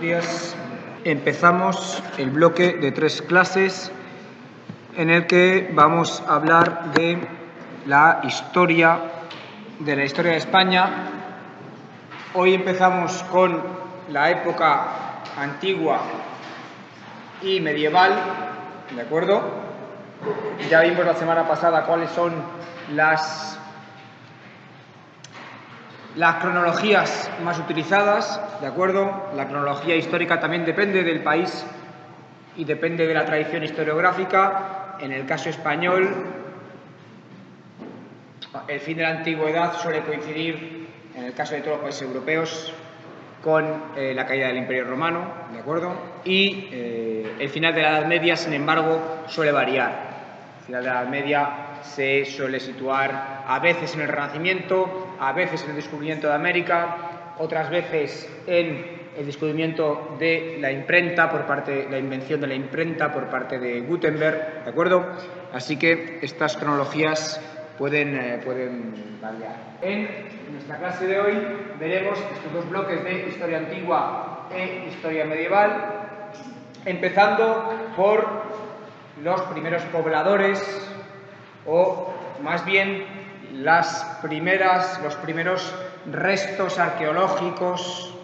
buenos días. Empezamos el bloque de 3 clases en el que vamos a hablar de la historia de España. Hoy empezamos con la época antigua y medieval, ¿de acuerdo? Ya vimos la semana pasada cuáles son las cronologías más utilizadas, ¿de acuerdo? La cronología histórica también depende del país y depende de la tradición historiográfica. En el caso español, el fin de la antigüedad suele coincidir, en el caso de todos los países europeos, con la caída del Imperio Romano, ¿de acuerdo? Y el final de la Edad Media, sin embargo, suele variar. El final de la Edad Media se suele situar a veces en el Renacimiento, a veces en el descubrimiento de América, otras veces en el descubrimiento de la imprenta la invención de la imprenta por parte de Gutenberg, ¿de acuerdo? Así que estas cronologías pueden variar. En nuestra clase de hoy veremos estos 2 bloques de historia antigua e historia medieval, empezando por los primeros pobladores, o más bien los primeros restos arqueológicos,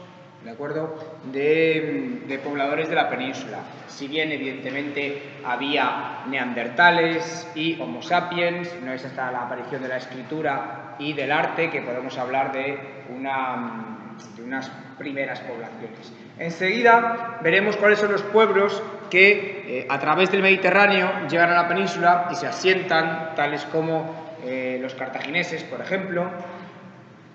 ¿de acuerdo?, de pobladores de la península. Si bien, evidentemente, había neandertales y homo sapiens, no es hasta la aparición de la escritura y del arte que podemos hablar de unas primeras poblaciones. Enseguida veremos cuáles son los pueblos que a través del Mediterráneo llegan a la península y se asientan, tales como los cartagineses, por ejemplo,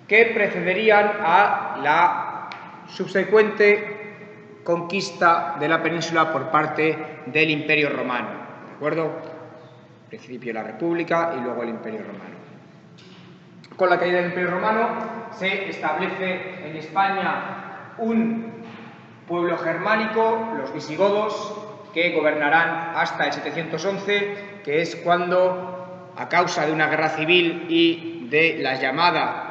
que precederían a la subsecuente conquista de la península por parte del Imperio Romano, ¿de acuerdo? Al principio la República y luego el Imperio Romano. Con la caída del Imperio Romano se establece en España un pueblo germánico, los visigodos, que gobernarán hasta el 711, que es cuando, a causa de una guerra civil y de la llamada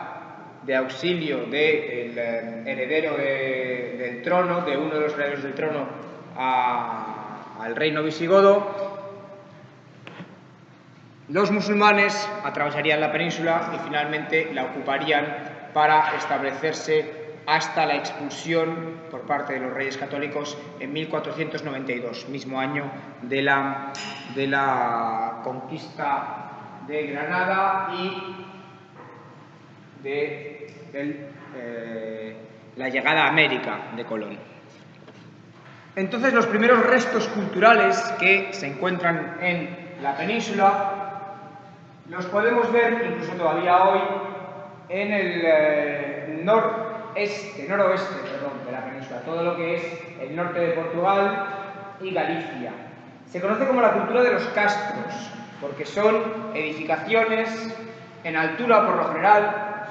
de auxilio del heredero del trono, de uno de los herederos del trono al reino visigodo, los musulmanes atravesarían la península y finalmente la ocuparían para establecerse hasta la expulsión por parte de los reyes católicos en 1492, mismo año de la conquista de Granada y de la llegada a América de Colón. Entonces, los primeros restos culturales que se encuentran en la península los podemos ver incluso todavía hoy en el noroeste de la península, todo lo que es el norte de Portugal y Galicia. Se conoce como la cultura de los castros, porque son edificaciones en altura por lo general,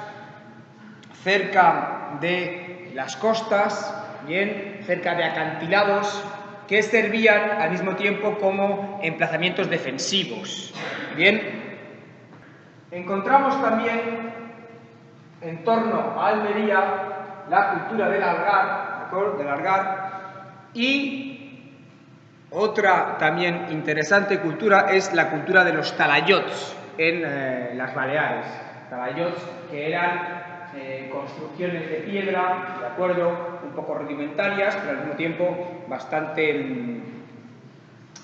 cerca de las costas, bien, cerca de acantilados, que servían al mismo tiempo como emplazamientos defensivos. Bien, encontramos también en torno a Almería la cultura del Algar, y otra también interesante cultura es la cultura de los talayots en las Baleares. Talayots que eran construcciones de piedra, ¿de acuerdo?, un poco rudimentarias, pero al mismo tiempo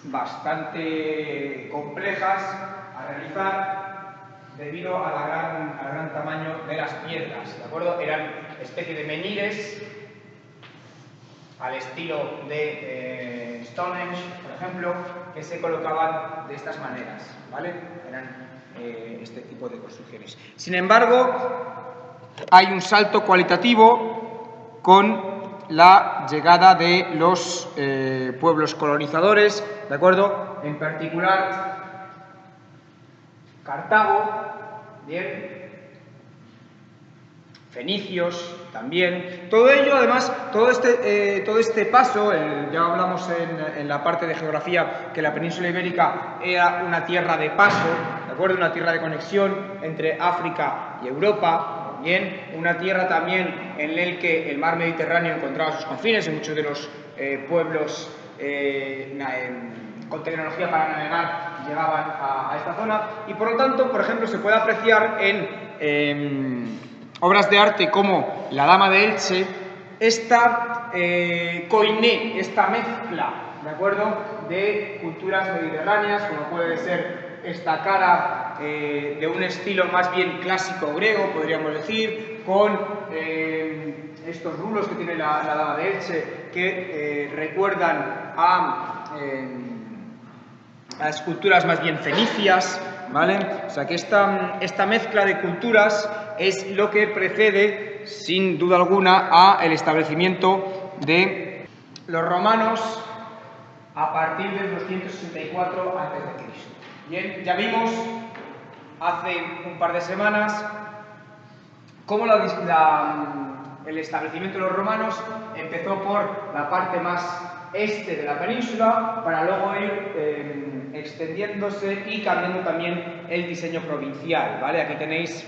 bastante complejas a realizar debido al gran tamaño de las piedras, ¿de acuerdo? Eran especie de menhires al estilo de Stonehenge, por ejemplo, que se colocaban de estas maneras, ¿vale? Eran este tipo de construcciones. Sin embargo, hay un salto cualitativo con la llegada de los pueblos colonizadores, ¿de acuerdo? En particular, Cartago, bien, fenicios también. Todo ello, además, todo este paso, ya hablamos en la parte de geografía que la península ibérica era una tierra de paso, ¿de acuerdo? Una tierra de conexión entre África y Europa. bien, una tierra también en el que el mar Mediterráneo encontraba sus confines, en muchos de los pueblos con tecnología para navegar llegaban a esta zona, y por lo tanto, por ejemplo, se puede apreciar en obras de arte como La Dama de Elche esta koiné, esta mezcla, ¿de acuerdo?, de culturas mediterráneas, como puede ser esta cara de un estilo más bien clásico griego, podríamos decir, con estos rulos que tiene la Dama de Elche, que recuerdan a esculturas más bien fenicias, ¿vale? O sea que esta mezcla de culturas es lo que precede, sin duda alguna, al establecimiento de los romanos a partir del 264 a.C. Bien, ya vimos hace un par de semanas cómo el establecimiento de los romanos empezó por la parte más este de la península para luego ir extendiéndose y cambiando también el diseño provincial, ¿vale? Aquí tenéis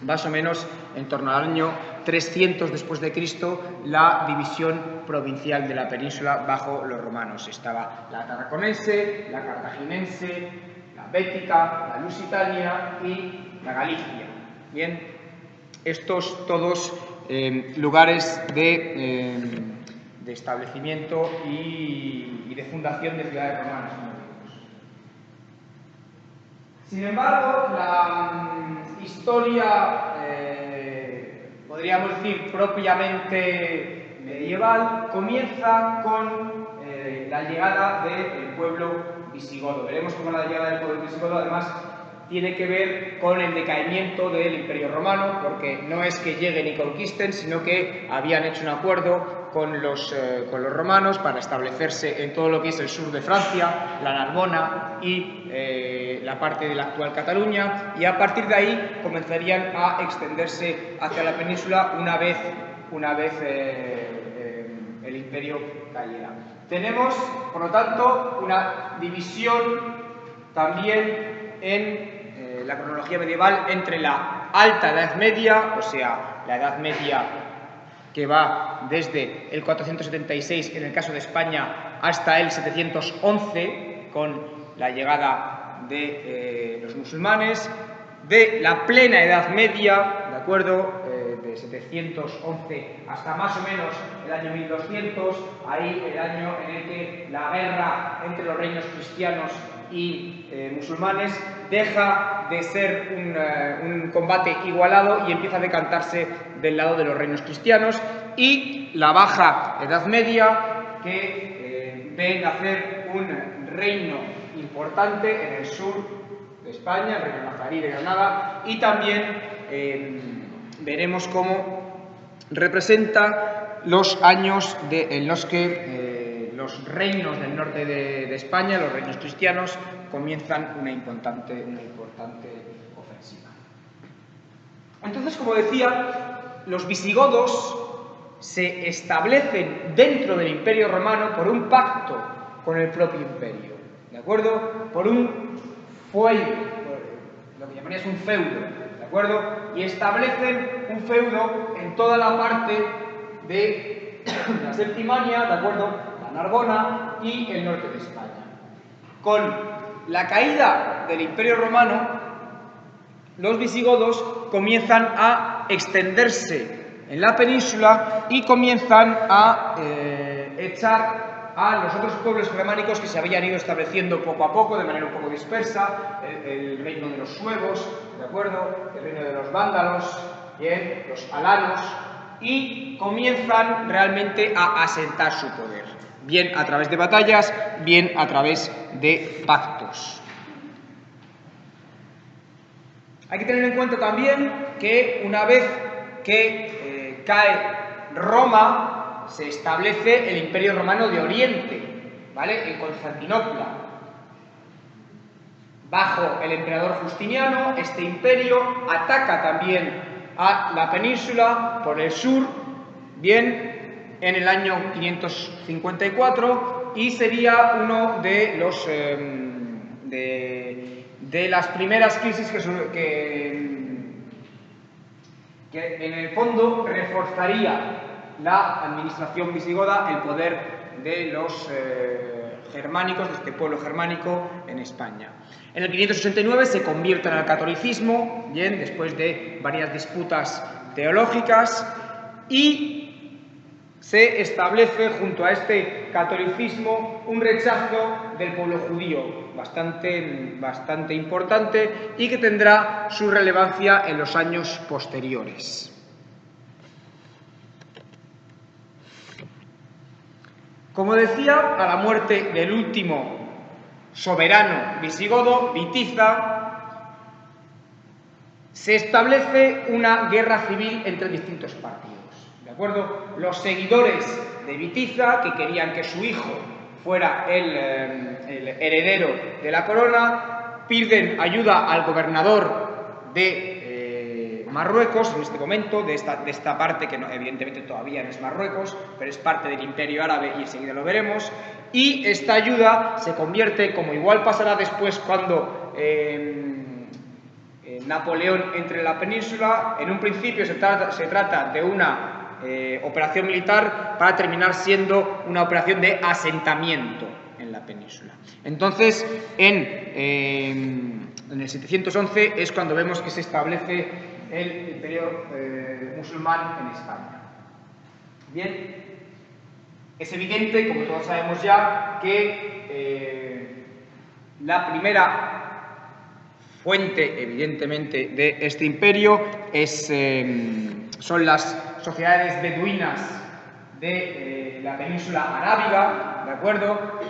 más o menos en torno al año 300 después de Cristo la división provincial de la península bajo los romanos. Estaba la tarraconense, la cartaginense, la bética, la lusitania y la Galicia. Bien, estos todos lugares de establecimiento y de fundación de ciudades romanas. Sin embargo, la historia, podríamos decir, propiamente medieval, comienza con la llegada del pueblo visigodo. Veremos cómo la llegada del pueblo visigodo, además, tiene que ver con el decaimiento del Imperio Romano, porque no es que lleguen y conquisten, sino que habían hecho un acuerdo con los romanos para establecerse en todo lo que es el sur de Francia, la Narbona y la parte de la actual Cataluña, y a partir de ahí comenzarían a extenderse hacia la península una vez el imperio cayera. Tenemos, por lo tanto, una división también en la cronología medieval entre la Alta Edad Media, o sea, la Edad Media que va desde el 476 en el caso de España hasta el 711 con la llegada de los musulmanes, de la plena Edad Media, ¿de acuerdo?, de 711 hasta más o menos el año 1200, ahí el año en el que la guerra entre los reinos cristianos y musulmanes deja de ser un combate igualado y empieza a decantarse del lado de los reinos cristianos, y la Baja Edad Media, que ve nacer un reino importante en el sur de España, el reino nazarí de Granada, y también veremos cómo representa los años en los que los reinos del norte de España, los reinos cristianos, comienzan una importante ofensiva. Entonces, como decía, los visigodos se establecen dentro del Imperio Romano por un pacto con el propio imperio, ¿de acuerdo? Por un feudo, lo que llamarías un feudo, ¿de acuerdo? Y establecen un feudo en toda la parte de la Septimania, ¿de acuerdo?, la Narbona y el norte de España. Con la caída del Imperio Romano, los visigodos comienzan a extenderse en la península y comienzan a echar a los otros pueblos germánicos que se habían ido estableciendo poco a poco, de manera un poco dispersa, el reino de los suevos, ¿de acuerdo?, el reino de los vándalos, bien, los alanos, y comienzan realmente a asentar su poder, bien a través de batallas, bien a través de pactos. Hay que tener en cuenta también que una vez que cae Roma, se establece el Imperio Romano de Oriente, ¿vale?, en Constantinopla. Bajo el emperador Justiniano, este imperio ataca también a la península por el sur, bien, en el año 554, y sería uno de los de las primeras crisis que en el fondo reforzaría la administración visigoda, el poder de los germánicos, de este pueblo germánico en España. En el 569 se convierten al catolicismo, bien, después de varias disputas teológicas, y se establece junto a este catolicismo un rechazo del pueblo judío bastante importante y que tendrá su relevancia en los años posteriores. Como decía, a la muerte del último soberano visigodo, Witiza, se establece una guerra civil entre distintos partidos. ¿De acuerdo? Los seguidores de Witiza, que querían que su hijo fuera el heredero de la corona, piden ayuda al gobernador de Marruecos, en este momento, de esta parte, que no, evidentemente todavía no es Marruecos, pero es parte del Imperio Árabe y enseguida lo veremos, y esta ayuda se convierte, como igual pasará después cuando Napoleón entre en la península, en un principio se trata de una operación militar para terminar siendo una operación de asentamiento en la península. Entonces, en el 711 es cuando vemos que se establece el imperio musulmán en España. Bien, es evidente, como todos sabemos ya, que la primera fuente, evidentemente, de este imperio son las sociedades beduinas de la península arábiga, ¿de acuerdo?,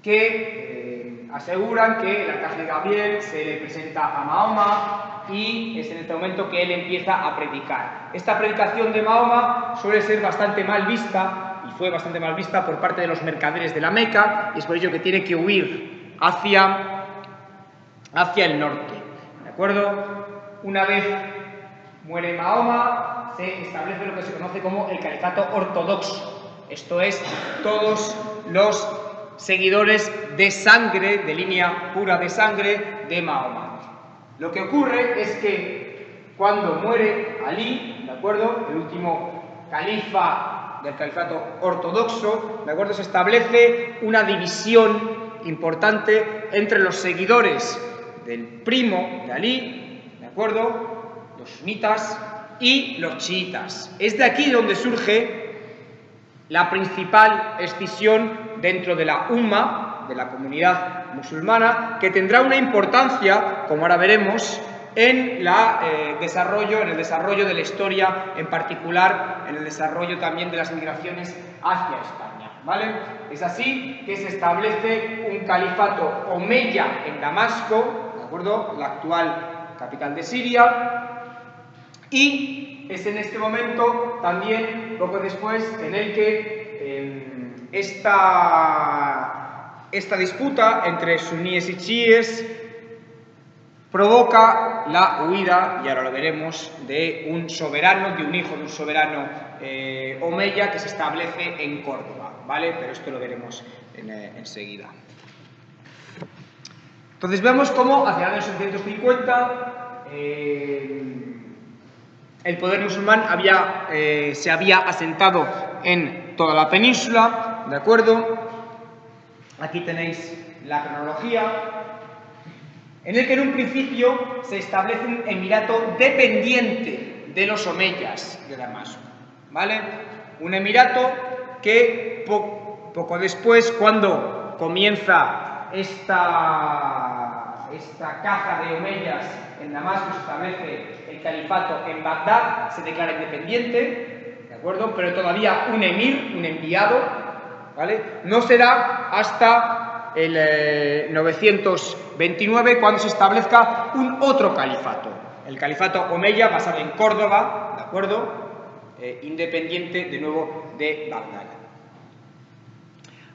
que aseguran que el arcángel Gabriel se le presenta a Mahoma y es en este momento que él empieza a predicar. Esta predicación de Mahoma suele ser bastante mal vista, y fue bastante mal vista por parte de los mercaderes de la Meca, y es por ello que tiene que huir hacia el norte, ¿de acuerdo? Una vez muere Mahoma, se establece lo que se conoce como el califato ortodoxo, esto es, todos los seguidores de sangre, de línea pura de sangre de Mahoma. Lo que ocurre es que cuando muere Alí, ¿de acuerdo?, el último califa del califato ortodoxo, ¿de acuerdo?, se establece una división importante entre los seguidores del primo de Alí, ¿de acuerdo?, los sunitas, y los chiitas. Es de aquí donde surge la principal escisión dentro de la Umma, de la comunidad musulmana, que tendrá una importancia, como ahora veremos, en el desarrollo de la historia, en particular en el desarrollo también de las migraciones hacia España, ¿vale? Es así que se establece un califato omeya en Damasco, ¿de acuerdo?, la actual capital de Siria, y es en este momento también, poco después, en el que esta disputa entre suníes y chiíes provoca la huida, y ahora lo veremos, de un soberano, de un hijo de un soberano omeya que se establece en Córdoba, ¿vale? Pero esto lo veremos enseguida. Entonces vemos cómo hacia el año 750 el poder musulmán se había asentado en toda la península, ¿de acuerdo? Aquí tenéis la cronología, en el que en un principio se establece un emirato dependiente de los omeyas de Damasco, ¿vale? Un emirato que poco después, cuando comienza esta caza de omeyas en Damasco, se establece el califato en Bagdad, se declara independiente, ¿de acuerdo?, pero todavía un emir, un enviado, ¿vale?, no será hasta el 929 cuando se establezca un otro califato, el califato omeya basado en Córdoba, ¿de acuerdo?, independiente de nuevo de Bagdad.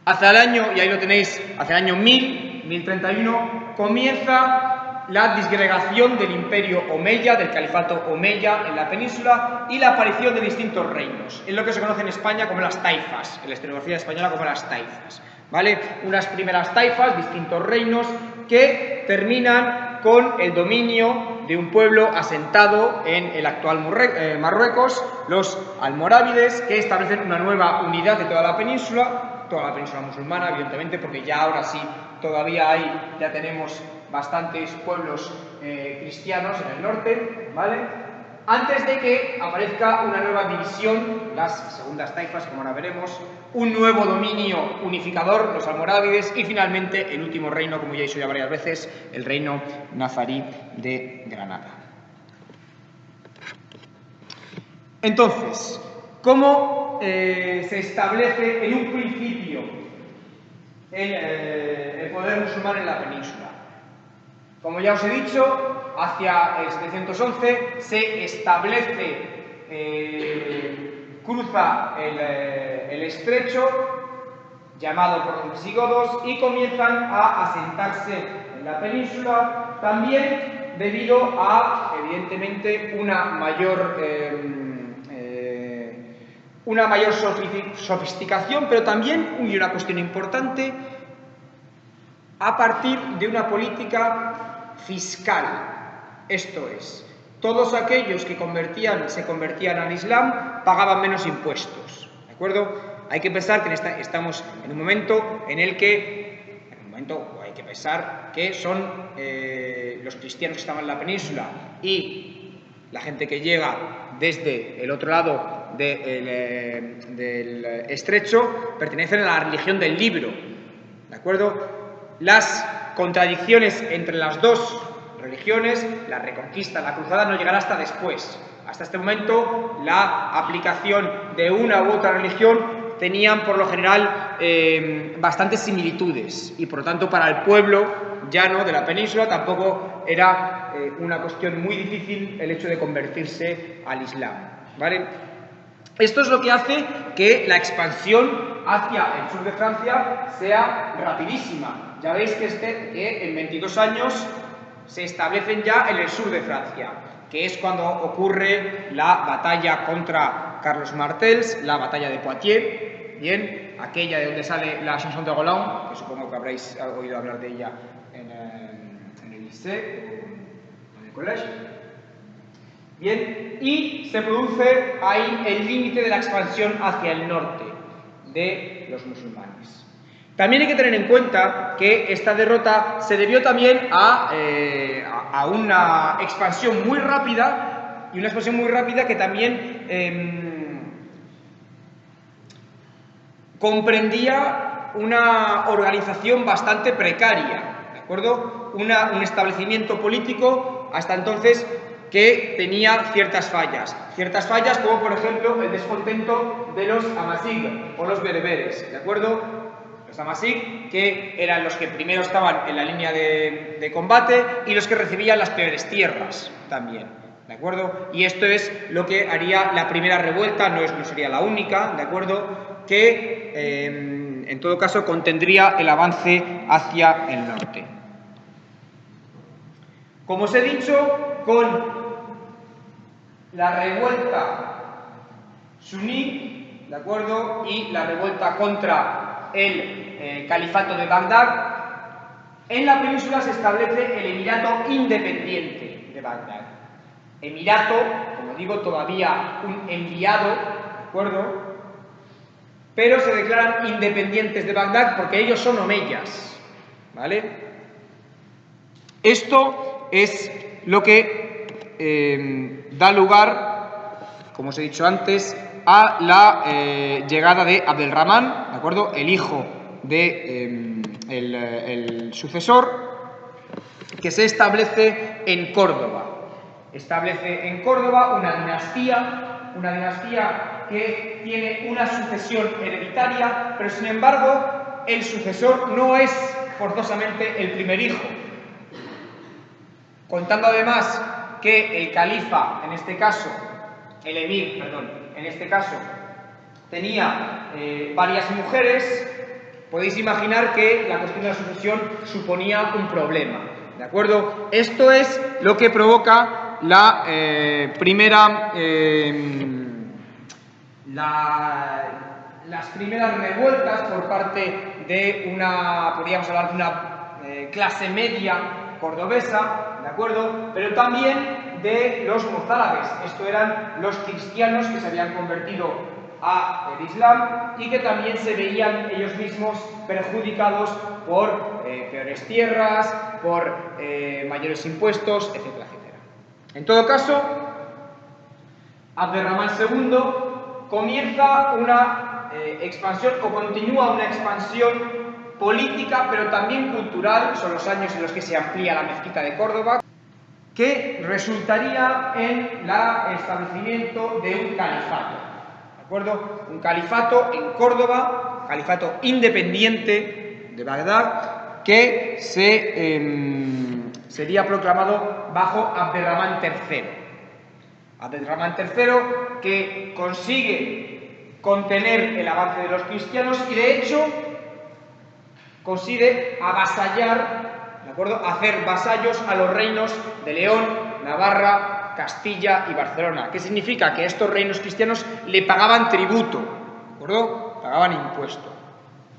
Hacia el año, y ahí lo tenéis, hacia el año 1031, comienza la disgregación del imperio omeya, del califato omeya en la península, y la aparición de distintos reinos, en lo que se conoce en España como las taifas, en la historiografía española como las taifas, ¿vale? Unas primeras taifas, distintos reinos, que terminan con el dominio de un pueblo asentado en el actual Marruecos, los almorávides, que establecen una nueva unidad de toda la península musulmana, evidentemente, porque ya ahora sí, todavía ya tenemos bastantes pueblos cristianos en el norte, ¿vale? Antes de que aparezca una nueva división, las segundas taifas, como ahora veremos, un nuevo dominio unificador, los almorávides, y finalmente el último reino, como ya he dicho ya varias veces, el reino nazarí de Granada. Entonces, ¿cómo se establece en un principio el poder musulmán en la península? Como ya os he dicho, hacia el 711 se establece, cruza el estrecho llamado por los visigodos y comienzan a asentarse en la península, también debido a, evidentemente, una mayor sofisticación, pero también, y una cuestión importante, a partir de una política fiscal. Esto es, todos aquellos que se convertían al Islam pagaban menos impuestos, ¿de acuerdo? Hay que pensar que estamos en un momento en el que, hay que pensar que son los cristianos que estaban en la península y la gente que llega desde el otro lado del estrecho pertenecen a la religión del libro, ¿de acuerdo? Las contradicciones entre las dos religiones, la reconquista, la cruzada, no llegará hasta después. Hasta este momento, la aplicación de una u otra religión tenían, por lo general, bastantes similitudes y, por lo tanto, para el pueblo llano de la península tampoco era una cuestión muy difícil el hecho de convertirse al Islam, ¿vale? Esto es lo que hace que la expansión hacia el sur de Francia sea rapidísima. Ya veis que en 22 años se establecen ya en el sur de Francia, que es cuando ocurre la batalla contra Carlos Martels, la batalla de Poitiers, bien, aquella de donde sale la chanson de Roland, que supongo que habréis oído hablar de ella en el lycée o en el colegio. Bien, y se produce ahí el límite de la expansión hacia el norte de los musulmanes. También hay que tener en cuenta que esta derrota se debió también a una expansión muy rápida, que también comprendía una organización bastante precaria, ¿de acuerdo? Un establecimiento político hasta entonces que tenía ciertas fallas, como por ejemplo el descontento de los amazigh o los bereberes, ¿de acuerdo? Los amazigh, que eran los que primero estaban en la línea de combate y los que recibían las peores tierras también, ¿de acuerdo? Y esto es lo que haría la primera revuelta, no sería la única, ¿de acuerdo? Que en todo caso contendría el avance hacia el norte. Como os he dicho, con la revuelta suní, ¿de acuerdo? Y la revuelta contra el califato de Bagdad, en la península se establece el Emirato Independiente de Bagdad. Emirato, como digo, todavía un enviado, ¿de acuerdo? Pero se declaran independientes de Bagdad porque ellos son omeyas, ¿vale? Esto es lo que da lugar, como os he dicho antes, a la llegada de Abdelrahman, ¿de acuerdo? El hijo de el sucesor, que se establece en Córdoba. Establece en Córdoba una dinastía que tiene una sucesión hereditaria, pero sin embargo el sucesor no es forzosamente el primer hijo. Contando además que el califa, en este caso, el emir, perdón, en este caso, tenía varias mujeres, podéis imaginar que la cuestión de la sucesión suponía un problema, ¿de acuerdo? Esto es lo que provoca las primeras revueltas por parte de podríamos hablar de una clase media cordobesa, ¿de acuerdo? Pero también de los mozárabes. Esto eran los cristianos que se habían convertido al Islam y que también se veían ellos mismos perjudicados por peores tierras, por mayores impuestos, etcétera, etcétera. En todo caso, Abderramán II comienza una expansión o continúa una expansión política, pero también cultural. Son los años en los que se amplía la mezquita de Córdoba, que resultaría en el establecimiento de un califato, ¿de acuerdo? Un califato en Córdoba, califato independiente de Bagdad, que sería proclamado bajo Abderramán III. Abderramán III, que consigue contener el avance de los cristianos y, de hecho, consigue avasallar, ¿de acuerdo?, hacer vasallos a los reinos de León, Navarra, Castilla y Barcelona. ¿Qué significa? Que estos reinos cristianos le pagaban tributo, ¿de acuerdo? Pagaban impuesto.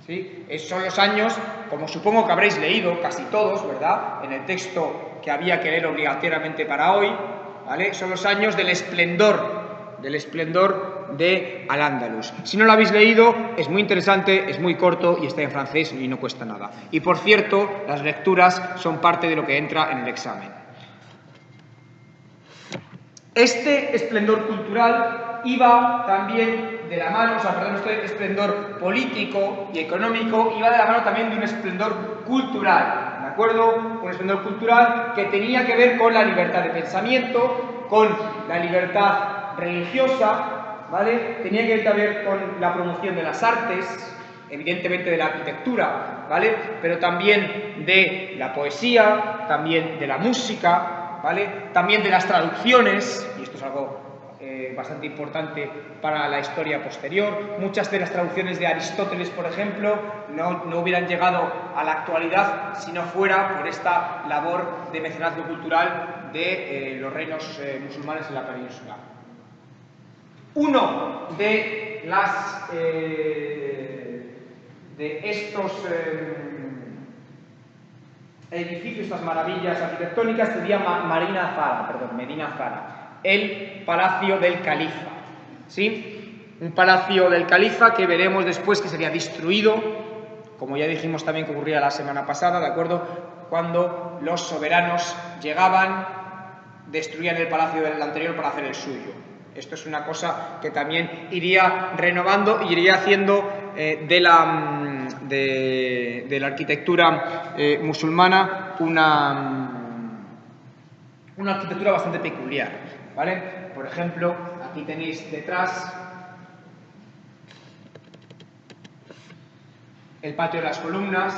¿Sí? Esos son los años, como supongo que habréis leído casi todos, ¿verdad?, en el texto que había que leer obligatoriamente para hoy, ¿vale? Son los años del esplendor de Al-Ándalus. Si no lo habéis leído, es muy interesante, es muy corto y está en francés y no cuesta nada. Y por cierto, las lecturas son parte de lo que entra en el examen. Este esplendor cultural iba también de la mano, este esplendor político y económico iba de la mano también de un esplendor cultural, ¿de acuerdo? Un esplendor cultural que tenía que ver con la libertad de pensamiento, con la libertad religiosa, ¿vale? Tenía que ver con la promoción de las artes, evidentemente de la arquitectura, ¿vale? Pero también de la poesía, también de la música, ¿vale? También de las traducciones, y esto es algo bastante importante para la historia posterior. Muchas de las traducciones de Aristóteles, por ejemplo, no hubieran llegado a la actualidad si no fuera por esta labor de mecenazgo cultural de los reinos musulmanes en la península. Uno de estos edificios, estas maravillas arquitectónicas, sería Medina Zara, el Palacio del Califa, ¿sí? Un palacio del Califa que veremos después que sería destruido, como ya dijimos también que ocurría la semana pasada, ¿de acuerdo? Cuando los soberanos llegaban, destruían el palacio del anterior para hacer el suyo. Esto es una cosa que también iría renovando y iría haciendo de la arquitectura musulmana una arquitectura bastante peculiar, ¿vale? Por ejemplo, aquí tenéis detrás el patio de las columnas,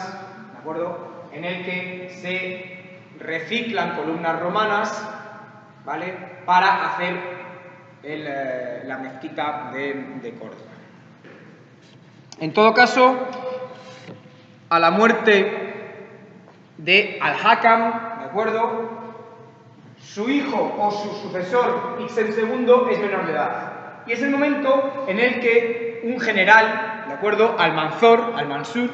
¿de acuerdo?, en el que se reciclan columnas romanas, ¿vale?, para hacer la mezquita de Córdoba. En todo caso, a la muerte de Al-Hakam, ¿de acuerdo?, su hijo o su sucesor, Ixen II, es menor de edad. Y es el momento en el que un general, ¿de acuerdo?, Al-Mansur,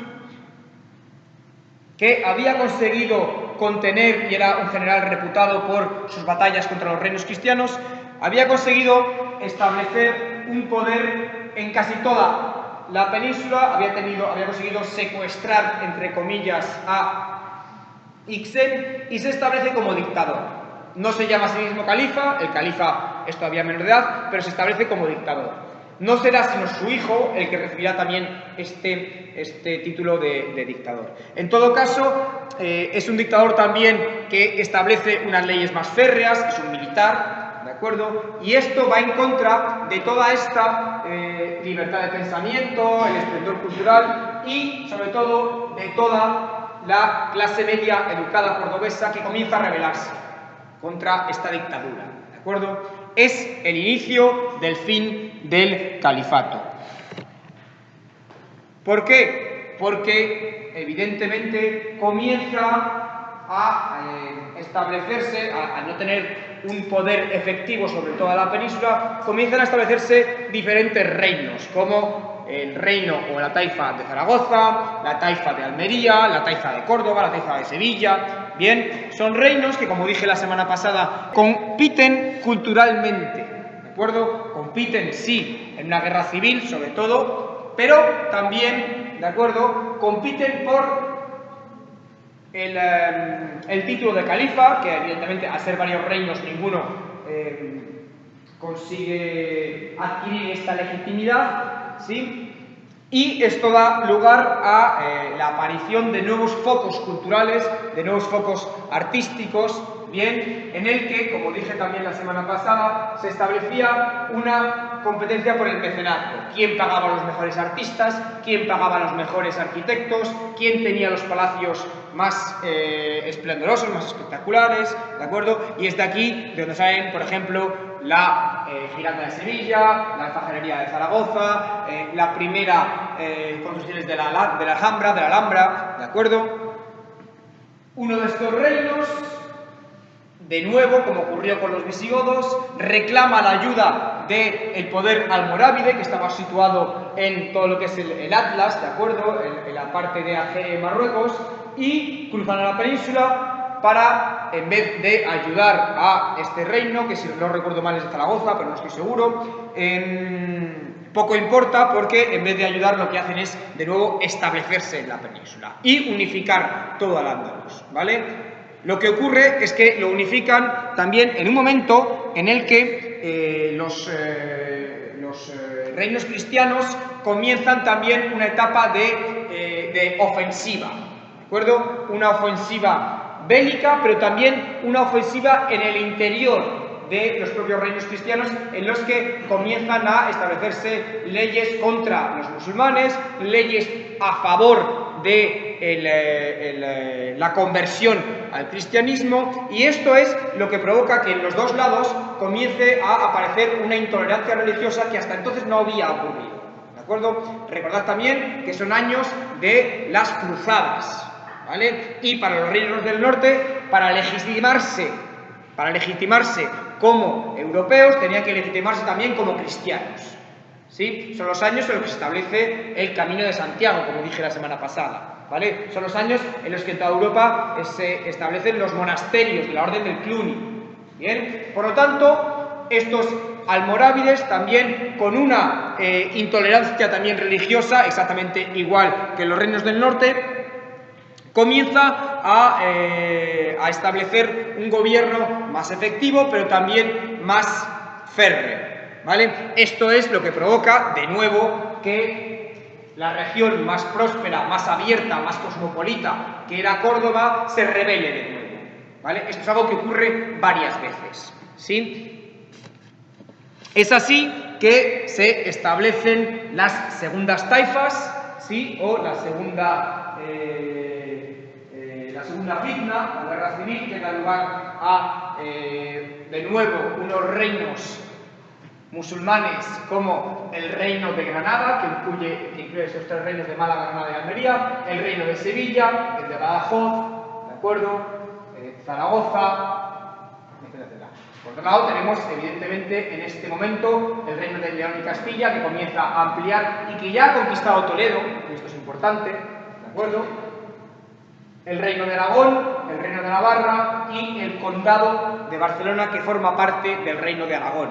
que había conseguido contener, y era un general reputado por sus batallas contra los reinos cristianos, había conseguido establecer un poder en casi toda la península, había conseguido secuestrar, entre comillas, a Ixen y se establece como dictador. No se llama a sí mismo califa, el califa es todavía menor de edad, pero se establece como dictador. No será sino su hijo el que recibirá también este título de dictador. En todo caso, es un dictador también que establece unas leyes más férreas, es un militar, ¿de acuerdo? Y esto va en contra de toda esta libertad de pensamiento, el esplendor cultural y, sobre todo, de toda la clase media educada cordobesa que comienza a rebelarse contra esta dictadura, ¿de acuerdo? Es el inicio del fin del califato. ¿Por qué? Porque, evidentemente, comienza a establecerse, a no tener un poder efectivo sobre toda la península, comienzan a establecerse diferentes reinos, como el reino o la taifa de Zaragoza, la taifa de Almería, la taifa de Córdoba, la taifa de Sevilla, Bien, son reinos que, como dije la semana pasada, compiten culturalmente, ¿de acuerdo? Compiten, sí, en una guerra civil, sobre todo, pero también, ¿de acuerdo?, compiten por el título de califa, que evidentemente, al ser varios reinos, ninguno consigue adquirir esta legitimidad, ¿sí? Y esto da lugar a la aparición de nuevos focos culturales, de nuevos focos artísticos, bien, en el que, como dije también la semana pasada, se establecía una competencia por el mecenazgo. ¿Quién pagaba a los mejores artistas? ¿Quién pagaba a los mejores arquitectos? ¿Quién tenía los palacios más esplendorosos, más espectaculares? ¿De acuerdo? Y es de aquí de donde salen, por ejemplo, la Giralda de Sevilla, la alfajería de Zaragoza, la primera construcciones de la Alhambra, ¿de acuerdo? Uno de estos reinos, de nuevo, como ocurrió con los visigodos, reclama la ayuda del poder almorávide, que estaba situado en todo lo que es el Atlas, ¿de acuerdo?, en la parte de Argelia y Marruecos, y cruzan a la península para, en vez de ayudar a este reino, que si no recuerdo mal es de Zaragoza, pero no estoy seguro, poco importa, porque en vez de ayudar lo que hacen es, de nuevo, establecerse en la península y unificar todo Al-Ándalus, ¿vale? Lo que ocurre es que lo unifican también en un momento en el que los reinos cristianos comienzan también una etapa de ofensiva, ¿de acuerdo? Una ofensiva bélica, pero también una ofensiva en el interior de los propios reinos cristianos, en los que comienzan a establecerse leyes contra los musulmanes, leyes a favor de la conversión al cristianismo, y esto es lo que provoca que en los dos lados comience a aparecer una intolerancia religiosa que hasta entonces no había ocurrido, ¿de acuerdo? Recordad también que son años de las cruzadas, ¿vale? Y para los reinos del norte, para legitimarse como europeos, tenían que legitimarse también como cristianos, ¿sí? Son los años en los que se establece el Camino de Santiago, como dije la semana pasada, ¿vale? Son los años en los que en toda Europa se establecen los monasterios de la Orden del Cluny, ¿bien? Por lo tanto, estos almorávides también con una intolerancia también religiosa, exactamente igual que los reinos del norte, comienza a establecer un gobierno más efectivo, pero también más férreo, ¿vale? Esto es lo que provoca, de nuevo, que la región más próspera, más abierta, más cosmopolita, que era Córdoba, se rebele de nuevo, ¿vale? Esto es algo que ocurre varias veces, ¿sí? Es así que se establecen las segundas taifas, ¿sí? O la segunda fitna, la guerra civil, que da lugar a, de nuevo, unos reinos musulmanes como el reino de Granada, que incluye esos tres reinos de Málaga, Granada y Almería, el reino de Sevilla, el de Badajoz, ¿de acuerdo?, Zaragoza, etc. Por otro lado, tenemos, evidentemente, en este momento, el reino de León y Castilla, que comienza a ampliar y que ya ha conquistado Toledo, y esto es importante, ¿de acuerdo?, el reino de Aragón, el reino de Navarra y el condado de Barcelona, que forma parte del reino de Aragón,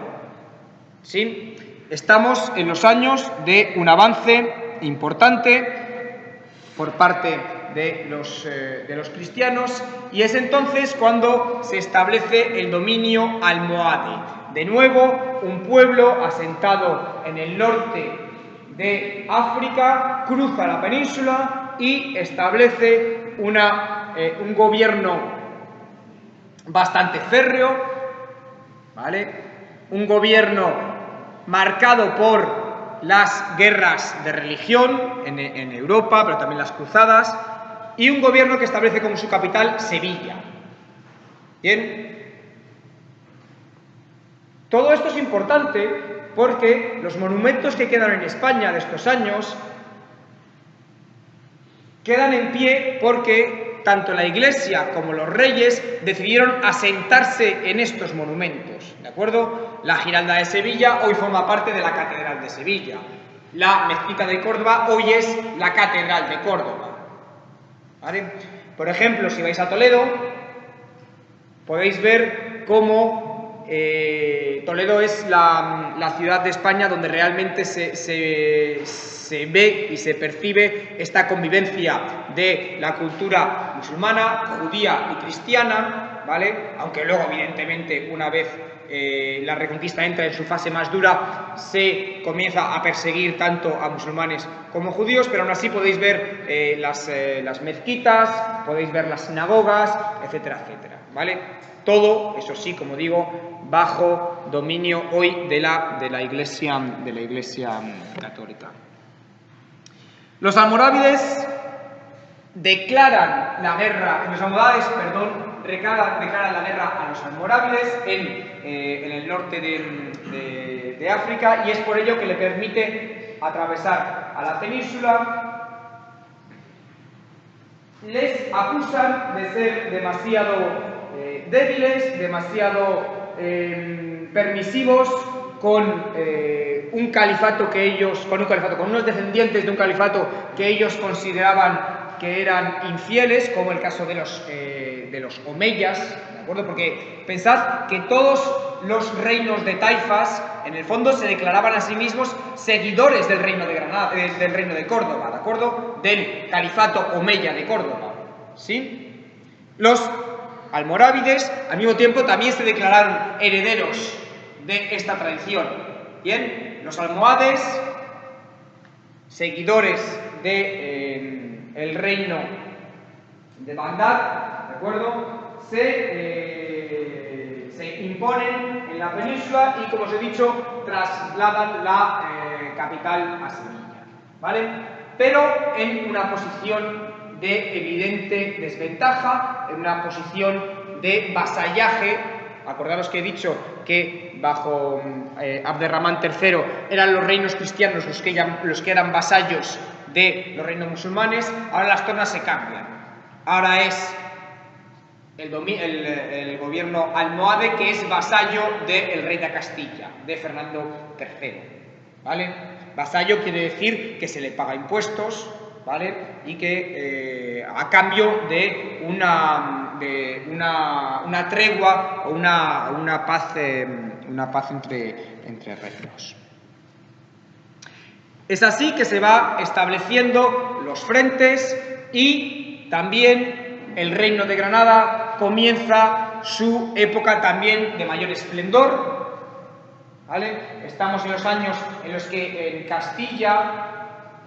¿sí? Estamos en los años de un avance importante por parte de los cristianos, y es entonces cuando se establece el dominio almohade. De nuevo, un pueblo asentado en el norte de África cruza la península y establece un gobierno bastante férreo, ¿vale? Un gobierno marcado por las guerras de religión en Europa, pero también las cruzadas, y un gobierno que establece como su capital Sevilla. ¿Bien? Todo esto es importante porque los monumentos que quedan en España de estos años quedan en pie porque tanto la Iglesia como los reyes decidieron asentarse en estos monumentos, ¿de acuerdo? La Giralda de Sevilla hoy forma parte de la Catedral de Sevilla. La Mezquita de Córdoba hoy es la Catedral de Córdoba, ¿vale? Por ejemplo, si vais a Toledo, podéis ver cómo Toledo es la ciudad de España donde realmente se ve y se percibe esta convivencia de la cultura musulmana, judía y cristiana, ¿vale? Aunque luego, evidentemente, una vez la Reconquista entra en su fase más dura, se comienza a perseguir tanto a musulmanes como judíos, pero aún así podéis ver las mezquitas, podéis ver las sinagogas, etcétera, etcétera, ¿vale? Todo, eso sí, como digo, bajo dominio hoy de la Iglesia católica. Los almorávides declaran la guerra a los almorávides en el norte de África, y es por ello que le permite atravesar a la península. Les acusan de ser demasiado débiles, demasiado permisivos con con unos descendientes de un califato que ellos consideraban que eran infieles, como el caso de los omeyas, ¿de acuerdo? Porque pensad que todos los reinos de taifas, en el fondo, se declaraban a sí mismos seguidores del reino de Granada, del reino de Córdoba, ¿de acuerdo? Del califato omeya de Córdoba, ¿sí? Los almorávides, al mismo tiempo, también se declararon herederos de esta tradición. Bien, los almohades, seguidores del reino de Bagdad, ¿de acuerdo? Se imponen en la península y, como os he dicho, trasladan la capital a Sevilla, ¿vale? Pero en una posición de evidente desventaja, en una posición de vasallaje. Acordaros que he dicho que bajo Abderramán III eran los reinos cristianos los que eran vasallos de los reinos musulmanes. Ahora las tornas se cambian. Ahora es el gobierno almohade que es vasallo del rey de Castilla, de Fernando III, ¿vale? Vasallo quiere decir que se le paga impuestos, ¿vale? Y que a cambio de una tregua o una paz entre reinos. Es así que se va estableciendo los frentes y también el reino de Granada comienza su época también de mayor esplendor, ¿vale? Estamos en los años en los que en Castilla,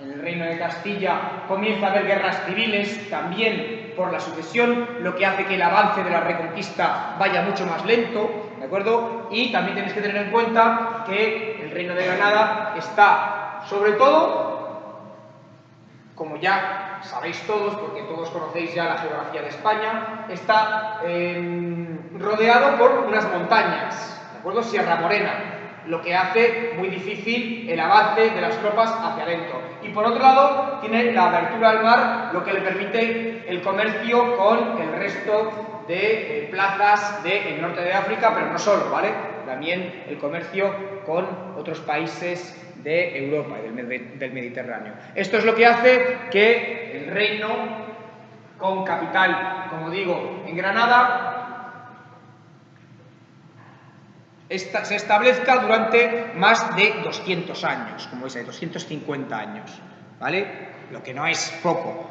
en el reino de Castilla, comienza a haber guerras civiles también por la sucesión, lo que hace que el avance de la Reconquista vaya mucho más lento, ¿de acuerdo? Y también tenéis que tener en cuenta que el reino de Granada está, sobre todo, como ya sabéis todos, porque todos conocéis ya la geografía de España, está rodeado por unas montañas, ¿de acuerdo? Sierra Morena, lo que hace muy difícil el avance de las tropas hacia adentro. Y por otro lado, tiene la abertura al mar, lo que le permite el comercio con el resto de plazas del norte de África, pero no solo, ¿vale? También el comercio con otros países de Europa y del Mediterráneo. Esto es lo que hace que el reino, con capital, como digo, en Granada, se establezca durante más de 200 años, como veis, 250 años, ¿vale? Lo que no es poco.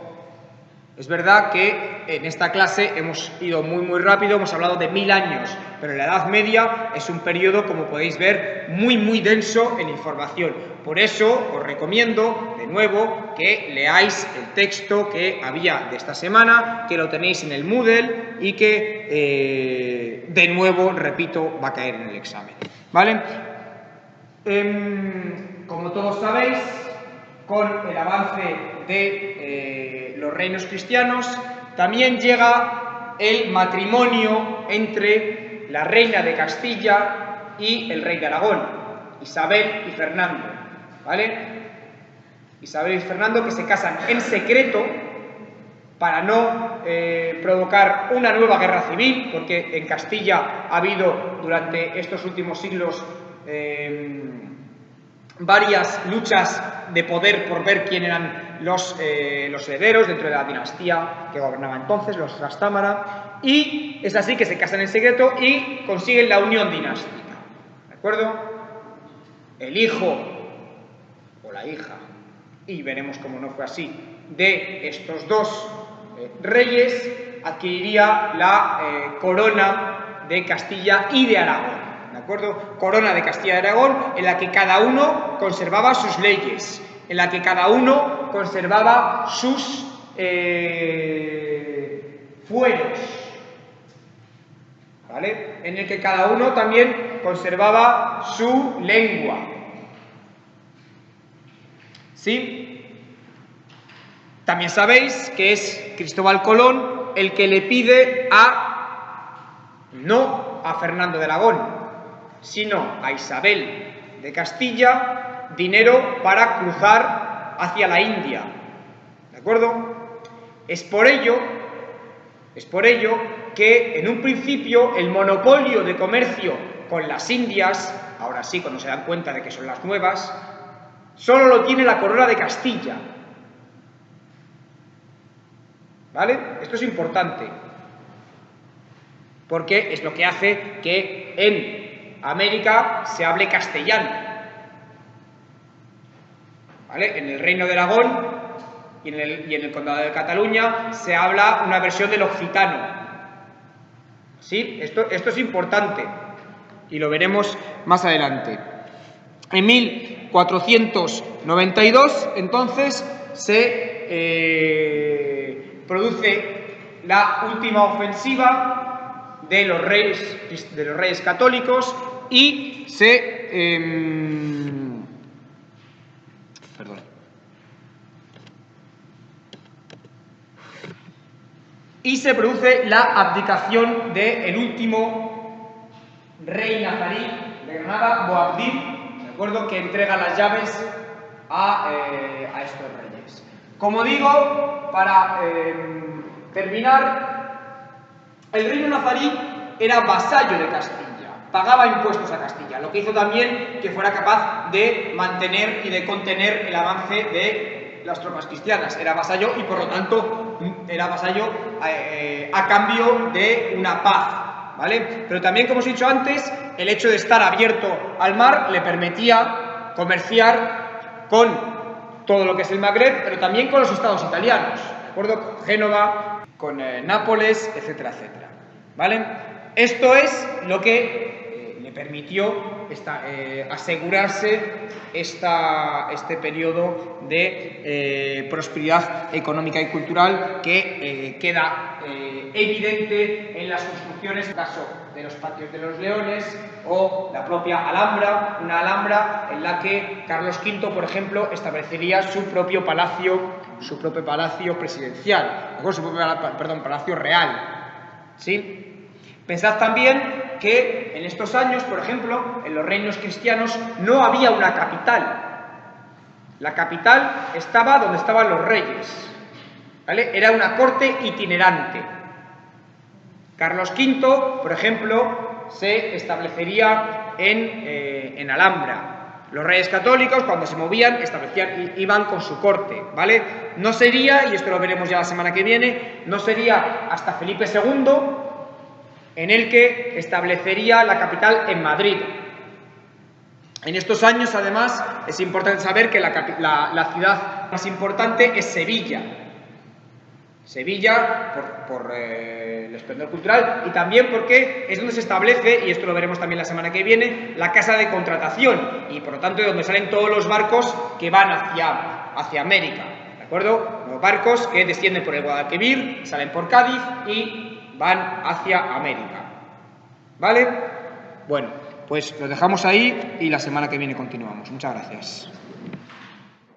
Es verdad que en esta clase hemos ido muy rápido, hemos hablado de 1000 años, pero la Edad Media es un periodo, como podéis ver, muy denso en información. Por eso os recomiendo, de nuevo, que leáis el texto que había de esta semana, que lo tenéis en el Moodle y que, de nuevo, repito, va a caer en el examen, ¿vale? Como todos sabéis, con el avance de los reinos cristianos, también llega el matrimonio entre la reina de Castilla y el rey de Aragón, Isabel y Fernando, ¿vale? Isabel y Fernando, que se casan en secreto para no provocar una nueva guerra civil, porque en Castilla ha habido durante estos últimos siglos varias luchas de poder por ver quién eran los herederos dentro de la dinastía que gobernaba entonces, los Trastámara, y es así que se casan en secreto y consiguen la unión dinástica, ¿de acuerdo? El hijo o la hija, y veremos cómo no fue así, de estos dos reyes adquiriría la corona de Castilla y de Aragón, ¿de acuerdo? Corona de Castilla y Aragón, en la que cada uno conservaba sus leyes, en la que cada uno conservaba sus fueros, ¿vale? En el que cada uno también conservaba su lengua, ¿sí? También sabéis que es Cristóbal Colón el que le pide no a Fernando de Aragón, sino a Isabel de Castilla, dinero para cruzar hacia la India, ¿de acuerdo? Es por ello que en un principio el monopolio de comercio con las Indias, ahora sí, cuando se dan cuenta de que son las nuevas, solo lo tiene la corona de Castilla, ¿vale? Esto es importante, porque es lo que hace que en América se hable castellano, ¿vale? En el Reino de Aragón y en el Condado de Cataluña se habla una versión del occitano, ¿sí? Esto es importante y lo veremos más adelante. En 1492, entonces, se produce la última ofensiva de los reyes católicos y se produce la abdicación del último rey nazarí de Granada, Boabdil, ¿de acuerdo?, que entrega las llaves a estos reyes. Como digo, para terminar, el reino nazarí era vasallo de Castilla, pagaba impuestos a Castilla, lo que hizo también que fuera capaz de mantener y de contener el avance de las tropas cristianas. Era vasallo y por lo tanto era vasallo a cambio de una paz, ¿vale? Pero también, como os he dicho antes, el hecho de estar abierto al mar le permitía comerciar con todo lo que es el Magreb, pero también con los estados italianos, ¿de acuerdo? Con Génova, con Nápoles, etcétera, etcétera, ¿vale? Esto es lo que le permitió asegurarse este periodo de prosperidad económica y cultural que queda evidente en las construcciones, en el caso de los patios de los Leones o la propia Alhambra, una Alhambra en la que Carlos V, por ejemplo, establecería su propio palacio presidencial, palacio real, ¿sí? Pensad también que en estos años, por ejemplo, en los reinos cristianos no había una capital. La capital estaba donde estaban los reyes, ¿vale? Era una corte itinerante. Carlos V, por ejemplo, se establecería en Alhambra. Los reyes católicos, cuando se movían, iban con su corte, ¿vale? No sería, y esto lo veremos ya la semana que viene, no sería hasta Felipe II en el que establecería la capital en Madrid. En estos años, además, es importante saber que la ciudad más importante es Sevilla. Sevilla, por el esplendor cultural, y también porque es donde se establece, y esto lo veremos también la semana que viene, la casa de contratación, y por lo tanto de donde salen todos los barcos que van hacia América, ¿de acuerdo? Los barcos que descienden por el Guadalquivir, salen por Cádiz y van hacia América, ¿vale? Bueno, pues lo dejamos ahí y la semana que viene continuamos. Muchas gracias.